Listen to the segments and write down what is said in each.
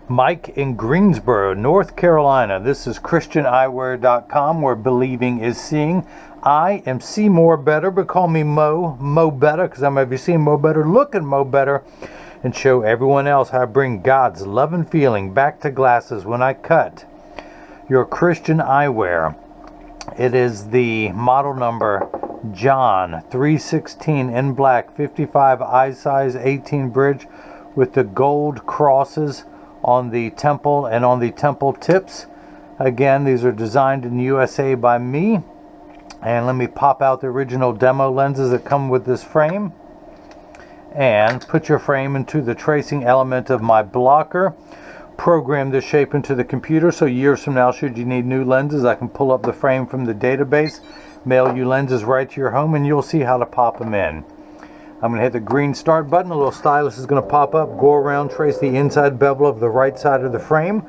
Mike in Greensboro, North Carolina. This is ChristianEyewear.com, where believing is seeing. I am See More Better, but call me Mo Better, because I'm have you seen Mo Better, looking Mo Better, and show everyone else how I bring God's love and feeling back to glasses when I cut your Christian eyewear. It is the model number John 316 in black, 55 eye size, 18 bridge, with the gold crosses on the temple and on the temple tips. Again, these are designed in the USA by me. And let me pop out the original demo lenses that come with this frame and put your frame into the tracing element of my blocker. Program this shape into the computer, so years from now, should you need new lenses, I can pull up the frame from the database, mail you lenses right to your home, and you'll see how to pop them in. I'm going to hit the green start button. A little stylus is going to pop up, go around, trace the inside bevel of the right side of the frame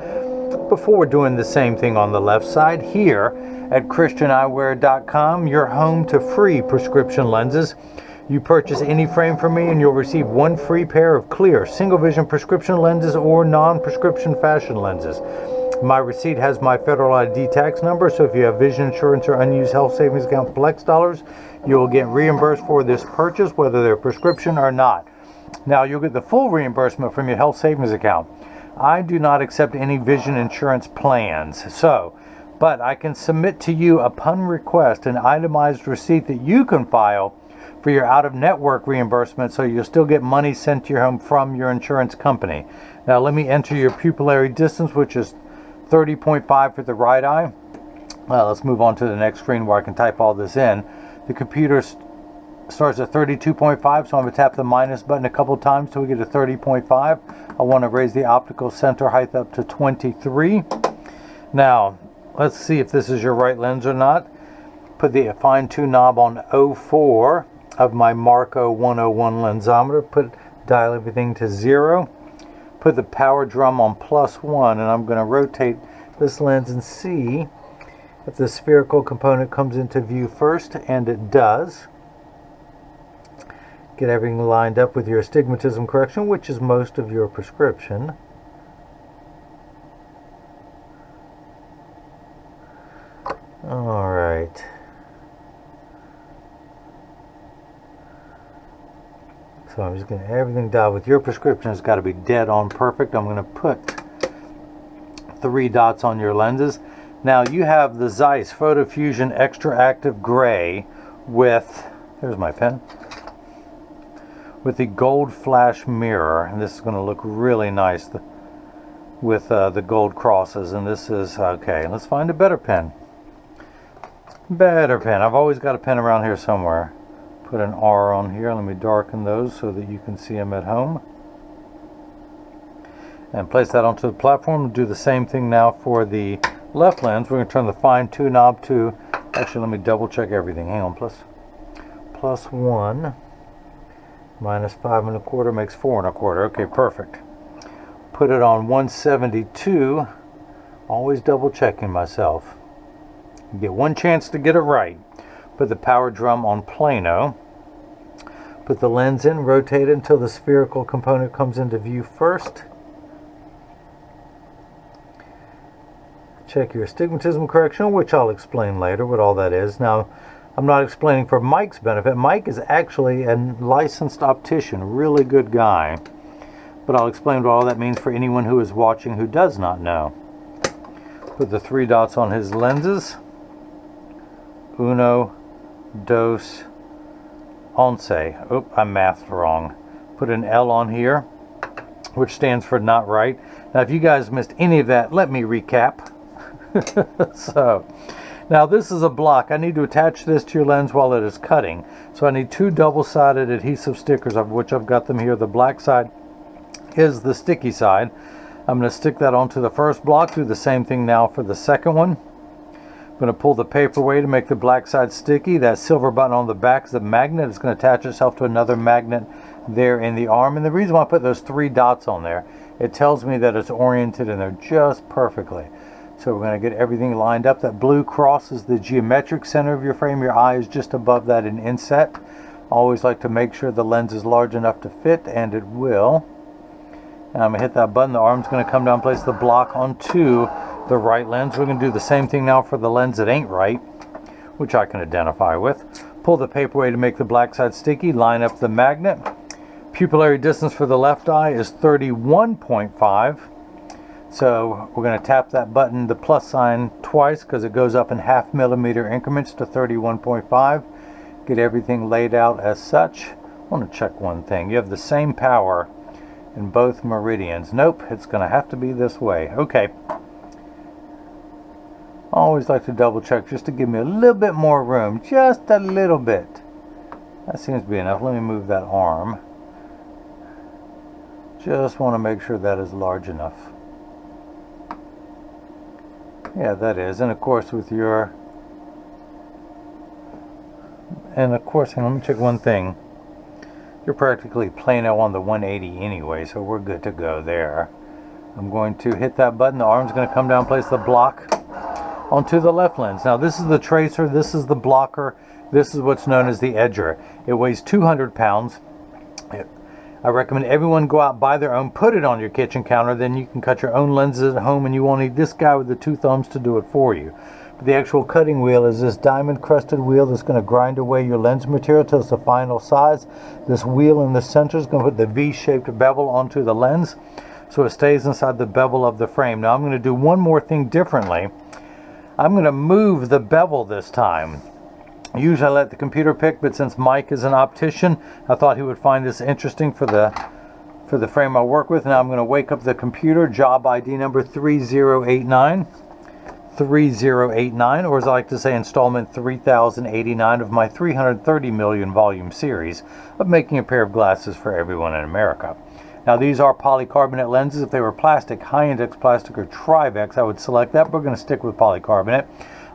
before doing the same thing on the left side. Here at ChristianEyewear.com, your home to free prescription lenses. You purchase any frame from me and you'll receive one free pair of clear single vision prescription lenses or non-prescription fashion lenses. My receipt has my federal ID tax number, so if you have vision insurance or unused health savings account flex dollars, you will get reimbursed for this purchase, whether they're prescription or not. Now, you'll get the full reimbursement from your health savings account. I do not accept any vision insurance plans, but I can submit to you upon request an itemized receipt that you can file for your out-of-network reimbursement, so you'll still get money sent to your home from your insurance company. Now let me enter your pupillary distance, which is 30.5 for the right eye. Let's move on to the next screen where I can type all this in. The computer starts at 32.5, so I'm going to tap the minus button a couple times till we get to 30.5. I want to raise the optical center height up to 23. Now, let's see if this is your right lens or not. Put the fine-tune knob on 04 of my Marco 101 lensometer. Dial everything to 0. Put the power drum on +1, and I'm going to rotate this lens and see if the spherical component comes into view first, and it does. Get everything lined up with your astigmatism correction, which is most of your prescription. All right. So I'm just getting everything dialed with your prescription. It's got to be dead on perfect. I'm going to put 3 dots on your lenses. Now you have the Zeiss Photofusion Extra Active Gray with, there's my pen, with the gold flash mirror. And this is going to look really nice with the gold crosses. And this is, okay, let's find a better pen. Better pen. I've always got a pen around here somewhere. Put an R on here. Let me darken those so that you can see them at home. And place that onto the platform. Do the same thing now for the left lens. We're going to turn the fine-tune knob to, actually let me double check everything. Hang on, +1 minus 5 1/4 makes 4 1/4. Okay, perfect. Put it on 172. Always double checking myself. You get one chance to get it right. Put the power drum on plano. Put the lens in, rotate it until the spherical component comes into view first. Check your astigmatism correction, which I'll explain later what all that is. Now, I'm not explaining for Mike's benefit. Mike is actually a licensed optician, really good guy. But I'll explain what all that means for anyone who is watching who does not know. Put the 3 dots on his lenses. Uno, dos, once. Oh, I mathed wrong. Put an L on here, which stands for not right. Now, if you guys missed any of that, let me recap. So, now this is a block. I need to attach this to your lens while it is cutting. So I need 2 double-sided adhesive stickers, of which I've got them here. The black side is the sticky side. I'm going to stick that onto the first block. Do the same thing now for the second one. I'm going to pull the paper away to make the black side sticky. That silver button on the back is the magnet. It's going to attach itself to another magnet there in the arm. And the reason why I put those 3 dots on there, it tells me that it's oriented in there just perfectly. So we're going to get everything lined up. That blue cross is the geometric center of your frame. Your eye is just above that in inset. Always like to make sure the lens is large enough to fit, and it will. Now I'm going to hit that button. The arm's going to come down, place the block onto the right lens. We're going to do the same thing now for the lens that ain't right, which I can identify with. Pull the paper away to make the black side sticky. Line up the magnet. Pupillary distance for the left eye is 31.5. So we're going to tap that button, the plus sign, twice because it goes up in 0.5 millimeter increments to 31.5. Get everything laid out as such. I want to check one thing. You have the same power in both meridians. Nope, it's going to have to be this way. Okay. I always like to double check just to give me a little bit more room. Just a little bit. That seems to be enough. Let me move that arm. Just want to make sure that is large enough. Yeah, that is. And of course with your... And of course, let me check one thing. You're practically plano on the 180 anyway, so we're good to go there. I'm going to hit that button. The arm's going to come down, place the block onto the left lens. Now this is the tracer, this is the blocker, this is what's known as the edger. It weighs 200 pounds. I recommend everyone go out, buy their own, put it on your kitchen counter, then you can cut your own lenses at home and you won't need this guy with the two thumbs to do it for you. But the actual cutting wheel is this diamond crusted wheel that's going to grind away your lens material till it's the final size. This wheel in the center is going to put the V-shaped bevel onto the lens so it stays inside the bevel of the frame. Now I'm going to do one more thing differently. I'm going to move the bevel this time. Usually I let the computer pick, but since Mike is an optician, I thought he would find this interesting for the frame I work with. Now I'm going to wake up the computer, job ID number 3089. 3089, or as I like to say, installment 3089 of my 330 million volume series of making a pair of glasses for everyone in America. Now these are polycarbonate lenses. If they were plastic, high index plastic or Trivex, I would select that, but we're going to stick with polycarbonate.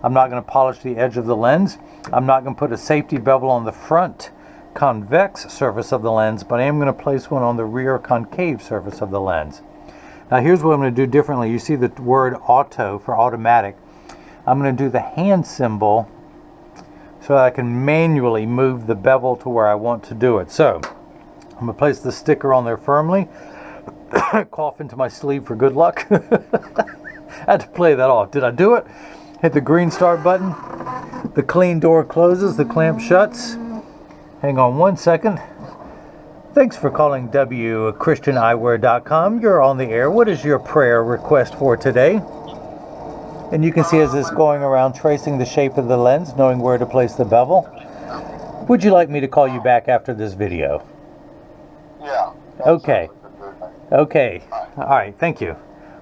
I'm not going to polish the edge of the lens. I'm not going to put a safety bevel on the front convex surface of the lens, but I am going to place one on the rear concave surface of the lens. Now here's what I'm going to do differently. You see the word auto for automatic. I'm going to do the hand symbol so that I can manually move the bevel to where I want to do it. So I'm going to place the sticker on there firmly. Cough into my sleeve for good luck. I had to play that off. Did I do it? Hit the green start button. The clean door closes. The clamp shuts. Hang on one second. Thanks for calling WChristianEyewear.com. You're on the air. What is your prayer request for today? And you can see as it's going around tracing the shape of the lens, knowing where to place the bevel. Would you like me to call you back after this video? Yeah. Okay. Okay. All right. Thank you.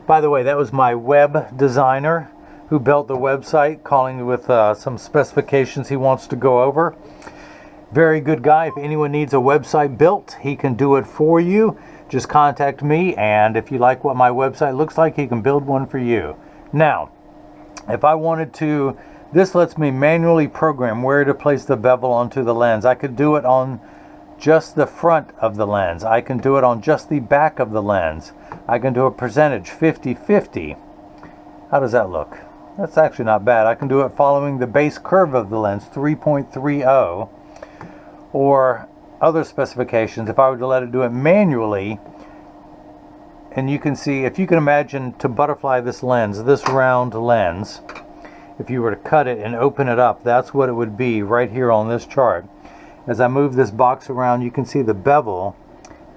By the way, that was my web designer who built the website, calling with some specifications he wants to go over. Very good guy. If anyone needs a website built, he can do it for you. Just contact me, and if you like what my website looks like, he can build one for you. Now, if I wanted to, this lets me manually program where to place the bevel onto the lens. I could do it on just the front of the lens. I can do it on just the back of the lens. I can do a percentage 50-50. How does that look? That's actually not bad. I can do it following the base curve of the lens, 3.30, or other specifications. If I were to let it do it manually, and you can see, if you can imagine to butterfly this lens, this round lens, if you were to cut it and open it up, that's what it would be right here on this chart. As I move this box around, you can see the bevel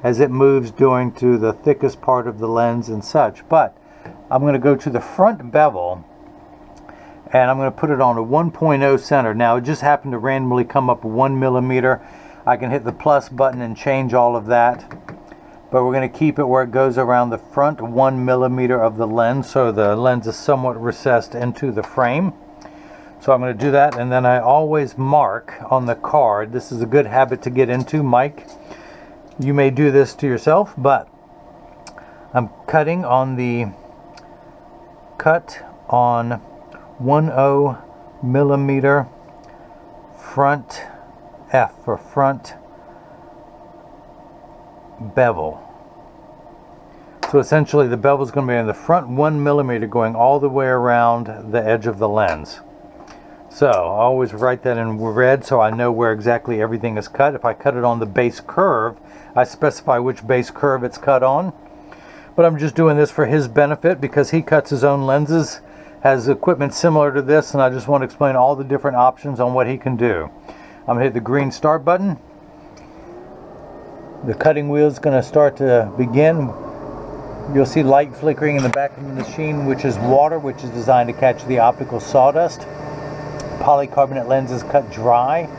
as it moves going to the thickest part of the lens and such. But I'm going to go to the front bevel, and I'm going to put it on a 1.0 center. Now it just happened to randomly come up 1 millimeter. I can hit the plus button and change all of that, but we're going to keep it where it goes around the front 1 millimeter of the lens, so the lens is somewhat recessed into the frame. So I'm going to do that, and then I always mark on the card. This is a good habit to get into, Mike. You may do this to yourself, but I'm cutting on the cut on 10 millimeter front F for front bevel. So essentially the bevel is going to be in the front 1 millimeter going all the way around the edge of the lens. So I always write that in red so I know where exactly everything is cut. If I cut it on the base curve, I specify which base curve it's cut on. but I'm just doing this for his benefit because he cuts his own lenses, has equipment similar to this, and I just want to explain all the different options on what he can do. I'm going to hit the green start button. The cutting wheel is going to start to begin. You'll see light flickering in the back of the machine, which is water, which is designed to catch the optical sawdust. Polycarbonate lenses cut dry,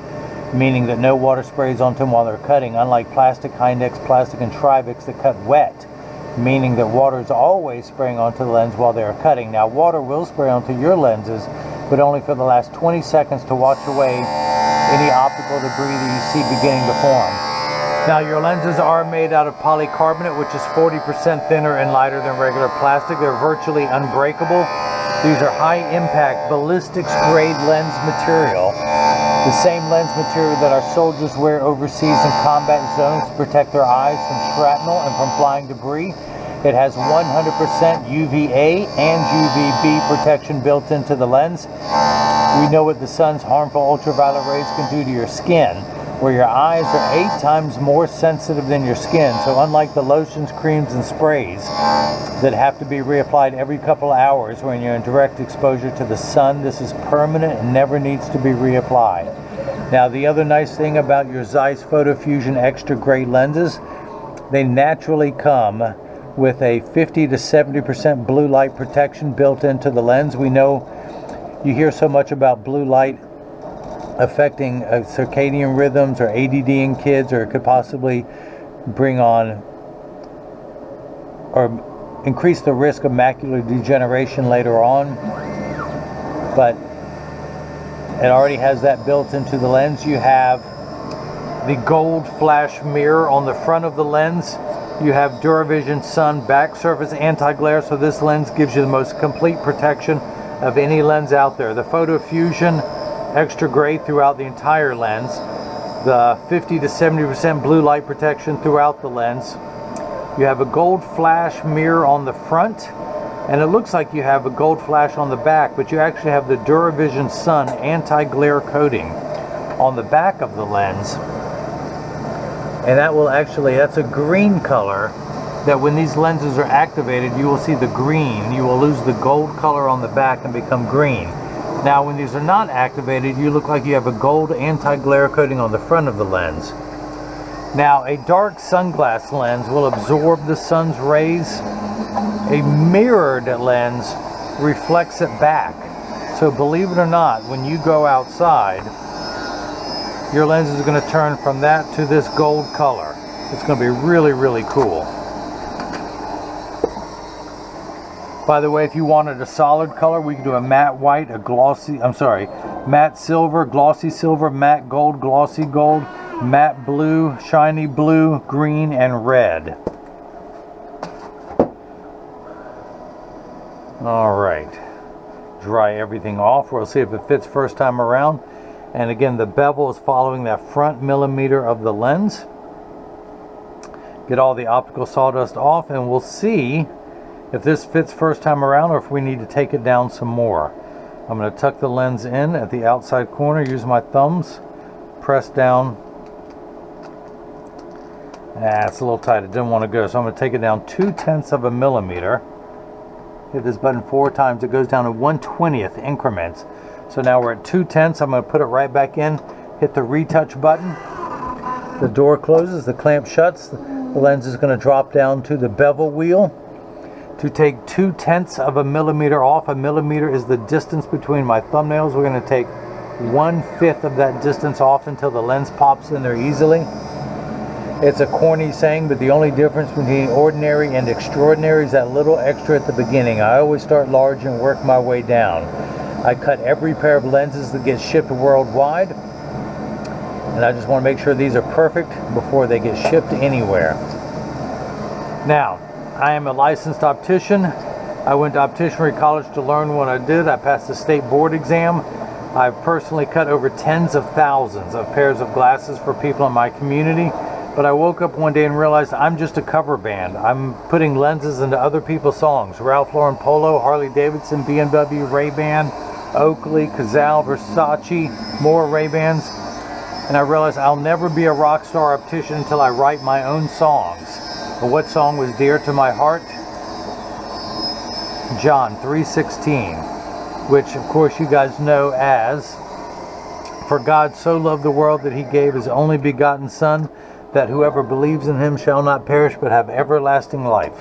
meaning that no water sprays onto them while they're cutting, unlike plastic, Hyndex plastic, and Trivex that cut wet, meaning that water is always spraying onto the lens while they are cutting. Now, water will spray onto your lenses, but only for the last 20 seconds to wash away any optical debris that you see beginning to form. Now, your lenses are made out of polycarbonate, which is 40% thinner and lighter than regular plastic. They're virtually unbreakable. These are high-impact ballistics grade lens material, the same lens material that our soldiers wear overseas in combat zones to protect their eyes from shrapnel and from flying debris. It has 100% UVA and UVB protection built into the lens. We know what the sun's harmful ultraviolet rays can do to your skin, where your eyes are 8 times more sensitive than your skin. So unlike the lotions, creams, and sprays that have to be reapplied every couple of hours when you're in direct exposure to the sun, this is permanent and never needs to be reapplied. Now, the other nice thing about your Zeiss Photofusion extra grade lenses, they naturally come with a 50 to 70% blue light protection built into the lens. We know you hear so much about blue light affecting circadian rhythms or ADD in kids, or it could possibly bring on or increase the risk of macular degeneration later on. But it already has that built into the lens. You have the gold flash mirror on the front of the lens. You have DuraVision Sun back surface anti-glare, so this lens gives you the most complete protection of any lens out there. The Photofusion extra gray throughout the entire lens, the 50 to 70% blue light protection throughout the lens. You have a gold flash mirror on the front, and it looks like you have a gold flash on the back, but you actually have the DuraVision Sun anti-glare coating on the back of the lens. And that will actually, that's a green color, that when these lenses are activated, you will see the green. You will lose the gold color on the back and become green. Now, when these are not activated, you look like you have a gold anti-glare coating on the front of the lens. Now, a dark sunglass lens will absorb the sun's rays. A mirrored lens reflects it back. So believe it or not, when you go outside, your lens is going to turn from that to this gold color. It's going to be really, really cool. By the way, if you wanted a solid color, we can do a matte white, a glossy, matte silver, glossy silver, matte gold, glossy gold, matte blue, shiny blue, green, and red. All right. Dry everything off. We'll see if it fits first time around. And again, the bevel is following that front millimeter of the lens. Get all the optical sawdust off, and we'll see if this fits first time around or if we need to take it down some more. I'm going to tuck the lens in at the outside corner, use my thumbs, press down. It's a little tight, it didn't want to go, so I'm going to take it down 2/10 of a millimeter. Hit this button 4 times, it goes down to 1/20th increments. So now we're at 2/10. I'm going to put it right back in, hit the retouch button. The door closes, the clamp shuts. The lens is going to drop down to the bevel wheel. To take 2/10 of a millimeter off, a millimeter is the distance between my thumbnails. We're going to take 1/5 of that distance off until the lens pops in there easily. It's a corny saying, but the only difference between ordinary and extraordinary is that little extra at the beginning. I always start large and work my way down. I cut every pair of lenses that get shipped worldwide, and I just want to make sure these are perfect before they get shipped anywhere. Now, I am a licensed optician. I went to opticianry college to learn what I did. I passed the state board exam. I've personally cut over tens of thousands of pairs of glasses for people in my community. But I woke up one day and realized I'm just a cover band. I'm putting lenses into other people's songs. Ralph Lauren Polo, Harley Davidson, BMW, Ray-Ban, Oakley, Cazal, Versace, more Ray-Bans. And I realized I'll never be a rock star optician until I write my own songs. But what song was dear to my heart? John 3:16, which of course you guys know as, "For God so loved the world that he gave his only begotten Son, that whoever believes in him shall not perish but have everlasting life."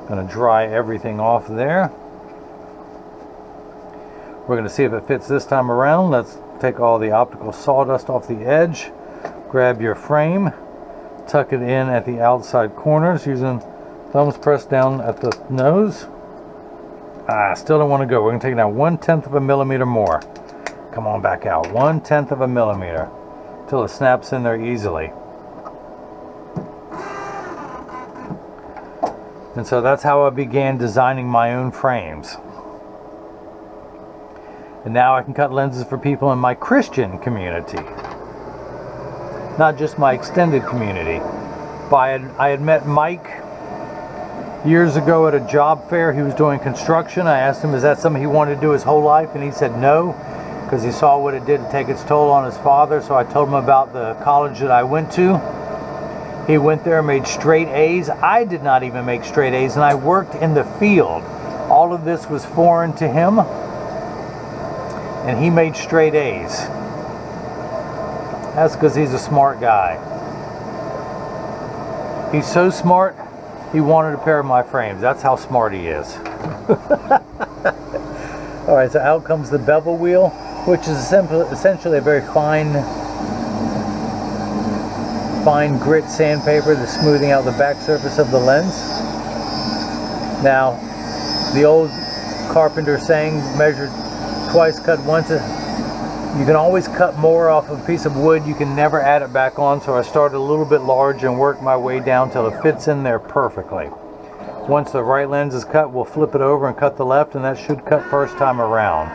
Going to dry everything off there. We're going to see if it fits this time around. Let's take all the optical sawdust off the edge. Grab your frame, tuck it in at the outside corners using thumbs pressed down at the nose. Still don't want to go. We're going to take it down 1/10 of a millimeter more. Come on back out. 1/10 of a millimeter till it snaps in there easily. And so that's how I began designing my own frames. And now I can cut lenses for people in my Christian community, not just my extended community. I had met Mike years ago at a job fair. He was doing construction. I asked him, is that something he wanted to do his whole life? And he said no, because he saw what it did to take its toll on his father. So I told him about the college that I went to. He went there and made straight A's. I did not even make straight A's, and I worked in the field. All of this was foreign to him, and he made straight A's. That's because he's a smart guy. He's so smart, he wanted a pair of my frames. That's how smart he is. All right, so out comes the bevel wheel, which is essentially a very fine grit sandpaper that's smoothing out the back surface of the lens. Now, the old carpenter saying, measure twice, cut once. You can always cut more off of a piece of wood. You can never add it back on. So I started a little bit large and worked my way down till it fits in there perfectly. Once the right lens is cut, we'll flip it over and cut the left, and that should cut first time around.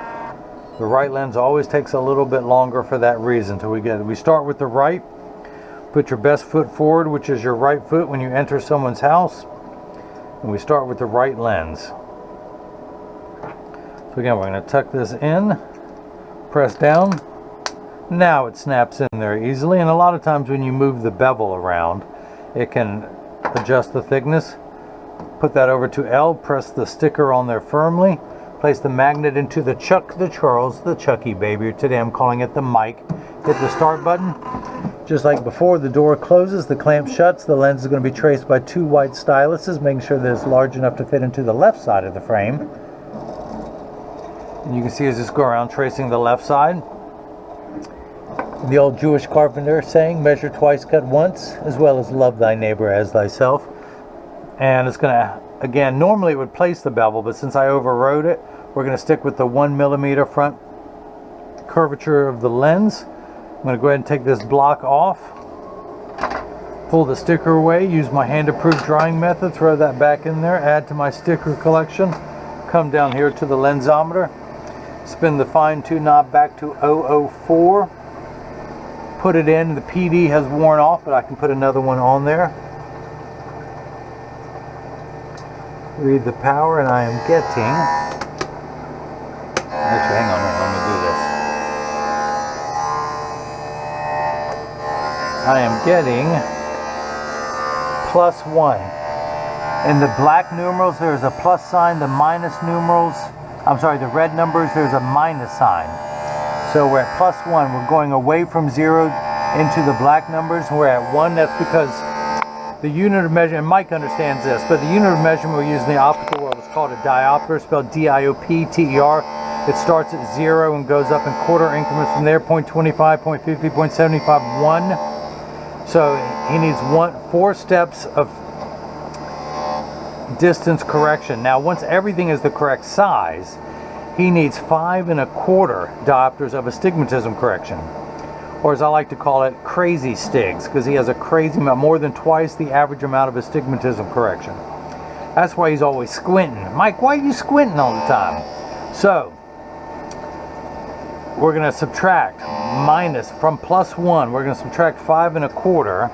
The right lens always takes a little bit longer for that reason till we get it. We start with the right. Put your best foot forward, which is your right foot when you enter someone's house. And we start with the right lens. So again, we're going to tuck this in, press down. Now it snaps in there easily. And a lot of times when you move the bevel around, it can adjust the thickness. Put that over to L, press the sticker on there firmly. Place the magnet into the Chuck, the Charles, the Chucky baby. Today I'm calling it the Mike. Hit the start button. Just like before, the door closes, the clamp shuts. The lens is going to be traced by 2 white styluses, making sure that it's large enough to fit into the left side of the frame. And you can see as this go around tracing the left side. The old Jewish carpenter saying, measure twice, cut once, as well as love thy neighbor as thyself. And it's going to, again, normally it would place the bevel, but since I overrode it, we're going to stick with the 1 millimeter front curvature of the lens. I'm going to go ahead and take this block off, pull the sticker away, use my hand-approved drying method, throw that back in there, add to my sticker collection, come down here to the lensometer, spin the fine-tune knob back to 004, put it in. The PD has worn off, but I can put another one on there. Read the power, and I am getting, actually hang on, let me do this. I am getting +1. In the black numerals, there's a plus sign. The minus numerals, the red numbers, there's a minus sign. So we're at +1. We're going away from 0 into the black numbers. We're at 1. That's because the unit of measurement, Mike understands this, but the unit of measurement we use in the optical world is called a diopter, spelled D-I-O-P-T-E-R. It starts at 0 and goes up in quarter increments from there, 0.25, 0.50, 0.75, 1. So he needs 4 steps of distance correction. Now, once everything is the correct size, he needs 5 1/4 diopters of astigmatism correction. Or as I like to call it, crazy stigs, because he has a crazy amount, more than twice the average amount of astigmatism correction. That's why he's always squinting. Mike, why are you squinting all the time? So, we're going to subtract minus from +1. We're going to subtract 5 1/4.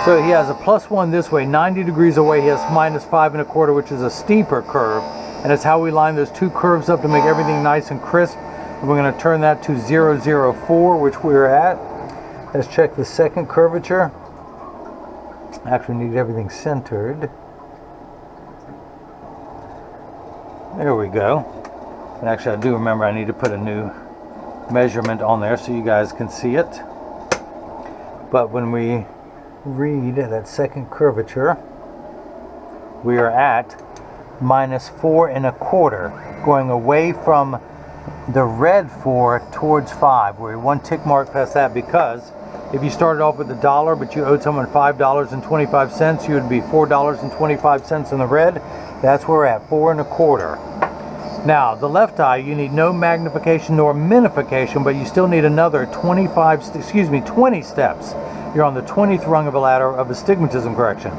So he has a +1 this way. 90 degrees away, he has minus 5 1/4, which is a steeper curve. And it's how we line those 2 curves up to make everything nice and crisp. And we're going to turn that to 004, which we're at. Let's check the second curvature. Actually need everything centered. There we go. And actually I do remember I need to put a new measurement on there so you guys can see it. But when we read that second curvature, we are at -4 1/4, going away from the red 4 towards 5. We're one tick mark past that, because if you started off with $1 but you owed someone $5.25, you would be $4.25 in the red. That's where we're at, 4 1/4. Now, the left eye, you need no magnification nor minification, but you still need another 20 steps. You're on the 20th rung of a ladder of astigmatism correction.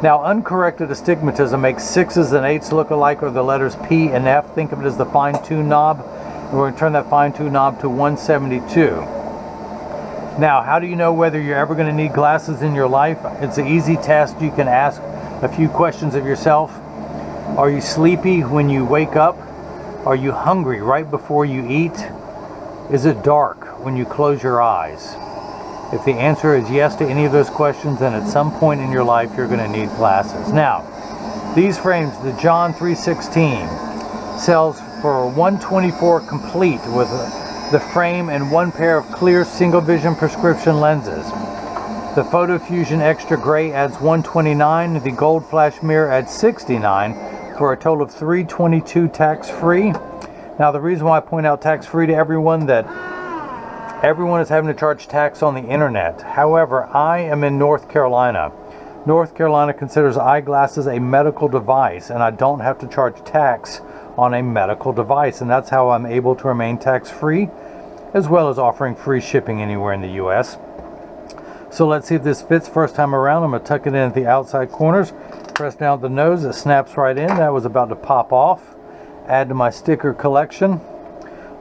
Now, uncorrected astigmatism makes 6s and 8s look alike, or the letters P and F. Think of it as the fine-tune knob. And we're going to turn that fine-tune knob to 172. Now, how do you know whether you're ever going to need glasses in your life? It's an easy test. You can ask a few questions of yourself. Are you sleepy when you wake up? Are you hungry right before you eat? Is it dark when you close your eyes? If the answer is yes to any of those questions, then at some point in your life you're going to need glasses. Now, these frames, the John 316, sells for $124 complete with the frame and one pair of clear single vision prescription lenses. The Photofusion Extra Gray adds $129, the Gold Flash Mirror adds $69, for a total of $322 tax-free. Now, the reason why I point out tax-free to everyone, that everyone is having to charge tax on the internet. However, I am in North Carolina. North Carolina considers eyeglasses a medical device, and I don't have to charge tax on a medical device, and that's how I'm able to remain tax-free, as well as offering free shipping anywhere in the US. So let's see if this fits first time around. I'm going to tuck it in at the outside corners, press down the nose, it snaps right in. That was about to pop off. Add to my sticker collection.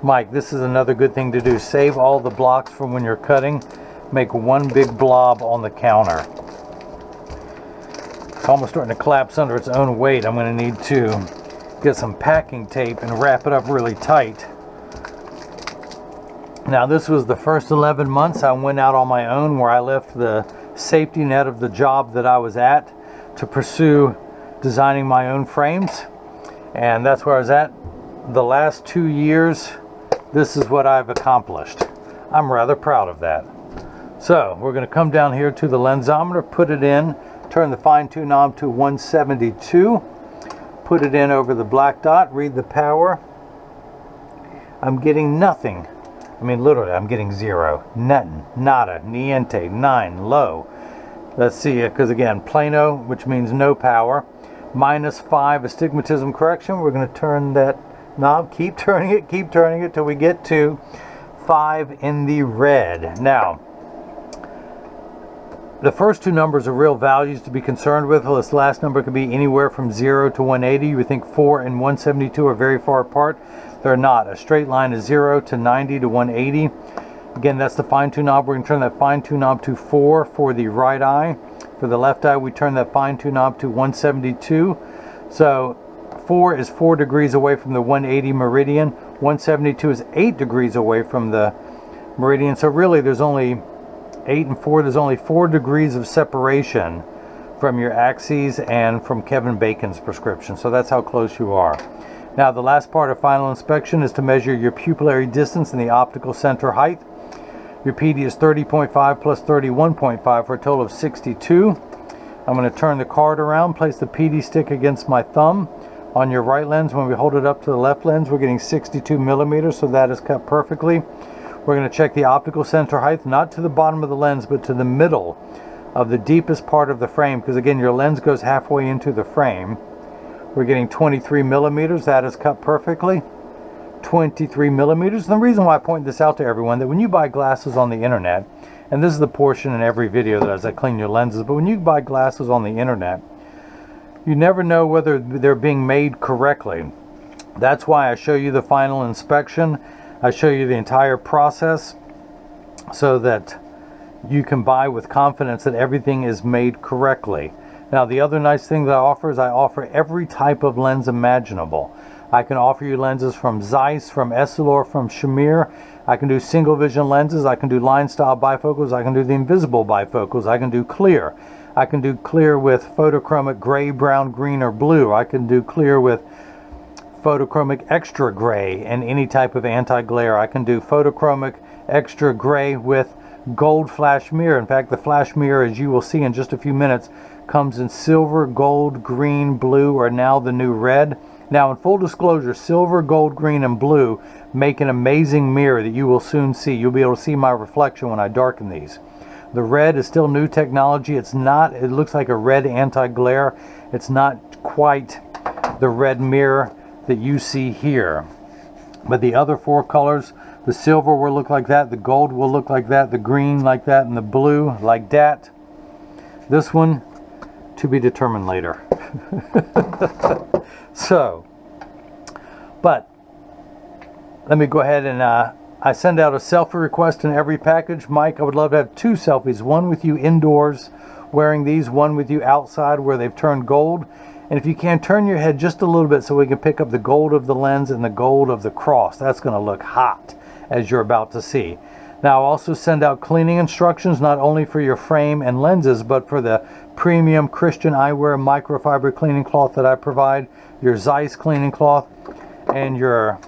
Mike, this is another good thing to do. Save all the blocks from when you're cutting. Make one big blob on the counter. It's almost starting to collapse under its own weight. I'm going to need to get some packing tape and wrap it up really tight. Now, this was the first 11 months I went out on my own, where I left the safety net of the job that I was at to pursue designing my own frames. And that's where I was at. The last 2 years, this is what I've accomplished. I'm rather proud of that. So we're going to come down here to the lensometer, put it in, turn the fine-tune knob to 172, put it in over the black dot, read the power. I'm getting nothing. I mean, literally, I'm getting 0, nothing, nada, niente, 9, low. Let's see it, because again, plano, which means no power, -5 astigmatism correction. We're going to turn that knob, keep turning it till we get to 5 in the red. Now, the first two numbers are real values to be concerned with. This last number could be anywhere from 0 to 180. You would think 4 and 172 are very far apart. They're not. A straight line is 0 to 90 to 180. Again, that's the fine-tune knob. We're going to turn that fine-tune knob to 4 for the right eye. For the left eye, we turn that fine-tune knob to 172. So 4 is 4 degrees away from the 180 meridian. 172 is 8 degrees away from the meridian. So really, there's only 8 and 4. There's only 4 degrees of separation from your axes and from Kevin Bacon's prescription. So that's how close you are. Now, the last part of final inspection is to measure your pupillary distance and the optical center height. Your PD is 30.5 plus 31.5 for a total of 62. I'm going to turn the card around, place the PD stick against my thumb on your right lens. When we hold it up to the left lens, we're getting 62 millimeters, so that is cut perfectly. We're going to check the optical center height, not to the bottom of the lens, but to the middle of the deepest part of the frame, because again, your lens goes halfway into the frame. We're getting 23 millimeters. That is cut perfectly. 23 millimeters. And the reason why I point this out to everyone, that when you buy glasses on the internet, and this is the portion in every video that as I clean your lenses, but when you buy glasses on the internet, you never know whether they're being made correctly. That's why I show you the final inspection. I show you the entire process so that you can buy with confidence that everything is made correctly. Now, the other nice thing that I offer is I offer every type of lens imaginable. I can offer you lenses from Zeiss, from Essilor, from Shamir. I can do single vision lenses. I can do line style bifocals. I can do the invisible bifocals. I can do clear. I can do clear with photochromic gray, brown, green, or blue. I can do clear with photochromic extra gray and any type of anti-glare. I can do photochromic extra gray with gold flash mirror. In fact, the flash mirror, as you will see in just a few minutes, comes in silver, gold, green, blue, or now the new red. Now, in full disclosure, silver, gold, green, and blue make an amazing mirror that you will soon see. You'll be able to see my reflection when I darken these. The red is still new technology. It looks like a red anti-glare. It's not quite the red mirror that you see here. But the other four colors, the silver will look like that, the gold will look like that, the green like that, and the blue like that. This one, to be determined later. So, but let me go ahead and I send out a selfie request in every package. Mike, I would love to have 2 selfies, one with you indoors wearing these, one with you outside where they've turned gold. And if you can, turn your head just a little bit so we can pick up the gold of the lens and the gold of the cross. That's going to look hot, as you're about to see. Now, I'll also send out cleaning instructions, not only for your frame and lenses, but for the premium Christian eyewear microfiber cleaning cloth that I provide, your Zeiss cleaning cloth, and your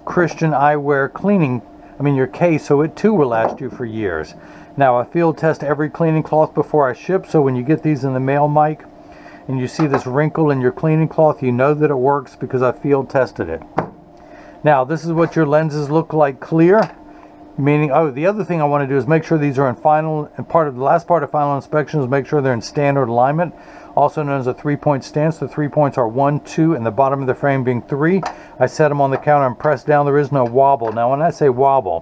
Christian eyewear cleaning, your case, so it too will last you for years. Now, I field test every cleaning cloth before I ship, so when you get these in the mail, Mike, and you see this wrinkle in your cleaning cloth, you know that it works because I field tested it. Now, this is what your lenses look like clear. Meaning, the other thing I want to do is make sure these are in final, and the last part of final inspection is make sure they're in standard alignment, also known as a 3-point stance. The 3 points are 1, 2, and the bottom of the frame being 3. I set them on the counter and press down. There is no wobble. Now, when I say wobble,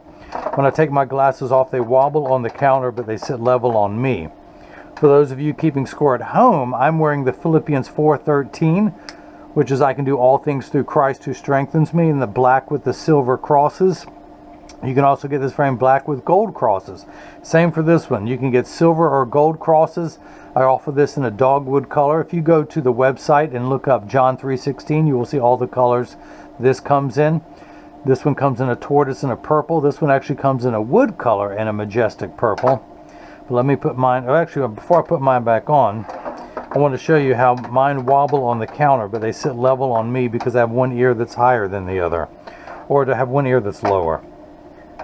when I take my glasses off, they wobble on the counter, but they sit level on me. For those of you keeping score at home, I'm wearing the Philippians 4:13, which is I can do all things through Christ who strengthens me, in the black with the silver crosses. You can also get this frame black with gold crosses. Same for this one. You can get silver or gold crosses. I offer this in a dogwood color. If you go to the website and look up John 3:16, you will see all the colors this comes in. This one comes in a tortoise and a purple. This one actually comes in a wood color and a majestic purple. But let me put mine, before I put mine back on, I want to show you how mine wobble on the counter, but they sit level on me because I have one ear that's higher than the other, or to have one ear that's lower.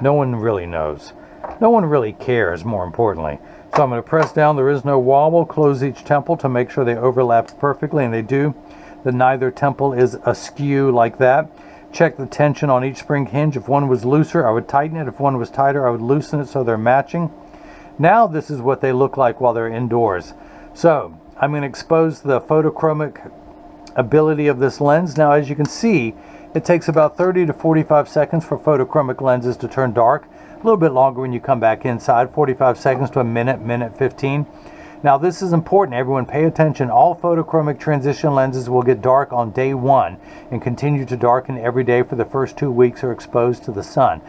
No one really knows. No one really cares, more importantly. So I'm going to press down. There is no wobble. Close each temple to make sure they overlap perfectly, and they do. That neither temple is askew like that. Check the tension on each spring hinge. If one was looser, I would tighten it. If one was tighter, I would loosen it so they're matching. Now this is what they look like while they're indoors. So I'm going to expose the photochromic ability of this lens. Now, as you can see, it takes about 30 to 45 seconds for photochromic lenses to turn dark. A little bit longer when you come back inside, 45 seconds to a minute 15. Now, this is important. Everyone pay attention. All photochromic transition lenses will get dark on day 1 and continue to darken every day for the first 2 weeks are exposed to the sun.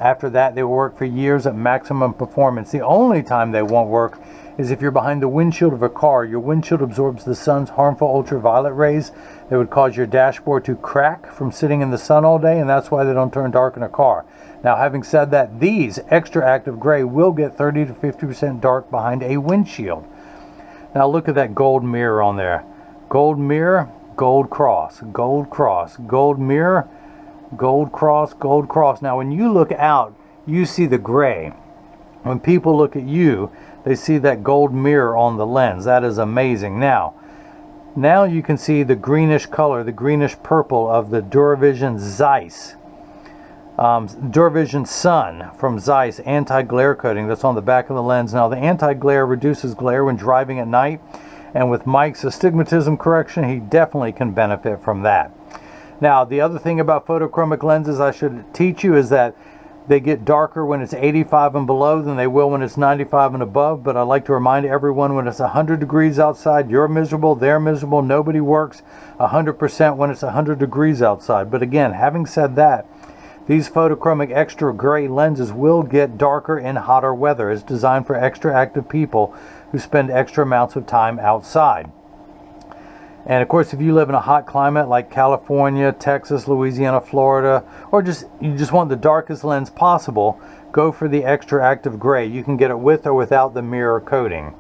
After that, they will work for years at maximum performance. The only time they won't work is if you're behind the windshield of a car. Your windshield absorbs the sun's harmful ultraviolet rays that would cause your dashboard to crack from sitting in the sun all day, and that's why they don't turn dark in a car. Now, having said that, these extra active gray will get 30 to 50% dark behind a windshield. Now look at that gold mirror on there. Gold mirror, gold cross, gold cross, gold mirror, gold cross, gold cross. Now when you look out, you see the gray. When people look at you, they see that gold mirror on the lens. That is amazing. Now you can see the greenish color, the greenish purple of the DuraVision Zeiss. DuraVision Sun from Zeiss anti-glare coating that's on the back of the lens. Now the anti-glare reduces glare when driving at night, and with Mike's astigmatism correction, he definitely can benefit from that. Now the other thing about photochromic lenses I should teach you is that they get darker when it's 85 and below than they will when it's 95 and above. But I like to remind everyone, when it's 100 degrees outside, you're miserable, they're miserable, nobody works 100% when it's 100 degrees outside. But again, having said that, these photochromic extra gray lenses will get darker in hotter weather. It's designed for extra active people who spend extra amounts of time outside. And of course, if you live in a hot climate like California, Texas, Louisiana, Florida, or you just want the darkest lens possible, go for the extra active gray. You can get it with or without the mirror coating.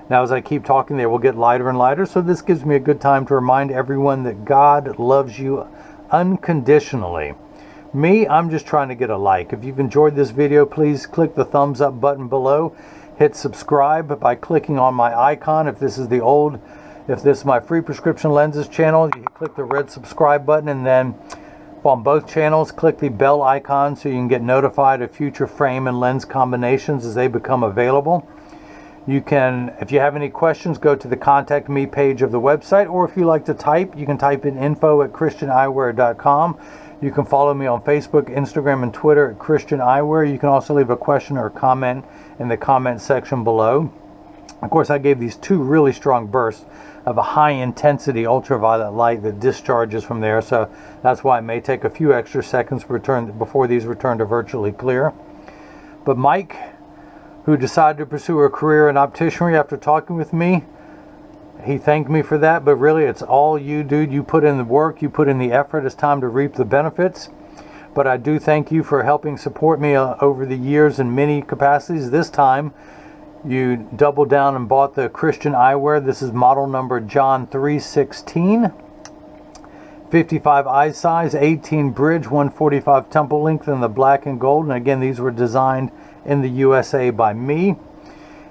Now as I keep talking, they will get lighter and lighter, so this gives me a good time to remind everyone that God loves you unconditionally. Me, I'm just trying to get a like. If you've enjoyed this video, please click the thumbs up button below. Hit subscribe by clicking on my icon. If this is my free prescription lenses channel, you can click the red subscribe button, and then on both channels, click the bell icon so you can get notified of future frame and lens combinations as they become available. You can, if you have any questions, go to the contact me page of the website, or if you like to type, you can type in info@christianeyewear.com. You can follow me on Facebook, Instagram, and Twitter at Christian Eyewear. You can also leave a question or a comment in the comment section below. Of course, I gave these two really strong bursts of a high intensity ultraviolet light that discharges from there, so that's why it may take a few extra seconds before these return to virtually clear. But Mike, who decided to pursue a career in opticianry after talking with me, he thanked me for that, but really it's all you, dude. You put in the work, you put in the effort. It's time to reap the benefits. But I do thank you for helping support me over the years in many capacities. This time you doubled down and bought the Christian Eyewear. This is model number John 316, 55 eye size, 18 bridge, 145 temple length in the black and gold. And again, these were designed in the USA by me.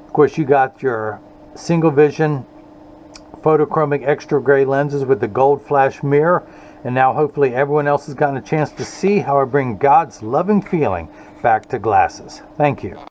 Of course, you got your single vision photochromic extra gray lenses with the gold flash mirror. And now hopefully everyone else has gotten a chance to see how I bring God's loving feeling back to glasses. Thank you.